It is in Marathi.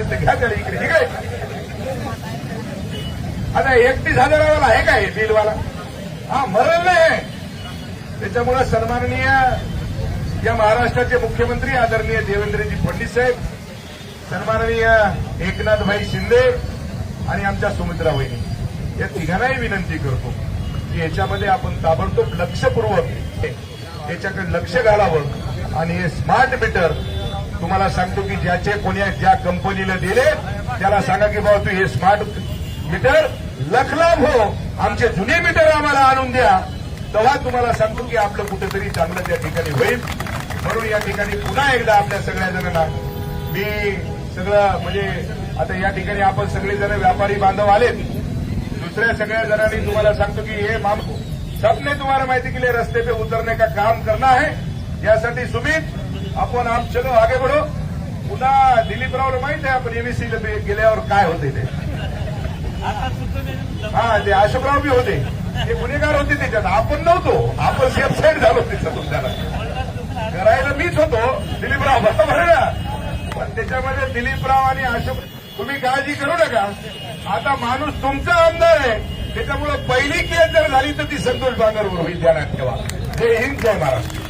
घ्या त्याला इकडे ठीक आहे. आता 31,000वाला आहे काय बिलवाला? हा मरण नाही. त्याच्यामुळे सन्माननीय या महाराष्ट्राचे मुख्यमंत्री आदरणीय देवेंद्रजी फडणवीस साहेब, सन्माननीय एकनाथभाई शिंदे आणि आमच्या सुमित्रा वहिनी या तिघांनाही विनंती करतो की याच्यामध्ये आपण ताबडतोब लक्षपूर्वक याच्याकडे लक्ष घालावं आणि हे स्मार्ट मीटर तुम्हाला सांगतो की ज्या कंपनीला दिले त्याला सांगा की बाबा तू हे स्मार्ट मीटर लखलाभ हो, आमचे जुने मीटर आम्हाला आणून द्या, तेव्हा तुम्हाला सांगतो की आपलं कुठेतरी चांगलं त्या ठिकाणी होईल. म्हणून या ठिकाणी पुन्हा एकदा आपल्या सगळ्या जणांना मी सगळं म्हणजे आता या ठिकाणी आपण सगळेजण व्यापारी बांधव आलेत, दुसऱ्या सगळ्या जणांनी तुम्हाला सांगतो की हे सबने तुम्हाला माहिती के लिए रस्ते पे उतरने का काम करना है. यासाठी सुमित आपण आप चलो आगे बढ़ो. पुन्हा दिलीपरावला माहित आहे आपण एमएससीला गेल्यावर काय होते ते. हा ते अशोकराव बी होते, ते गुन्हेगार होते त्याच्यात, आपण नव्हतो, आपण सेफ साईड झालो त्याच्यातून. त्याला करायला मीच होतो दिलीपराव, बरोबर आहे ना. पण त्याच्यामध्ये दिलीपराव आणि अशोक, तुम्ही काळजी करू नका. आता माणूस तुमचा आमदार आहे, त्याच्यामुळे पहिली केस जर झाली तर ती संतोष बांगरवर होईल, ध्यानात ठेवा. जय हिंद, जय महाराष्ट्र.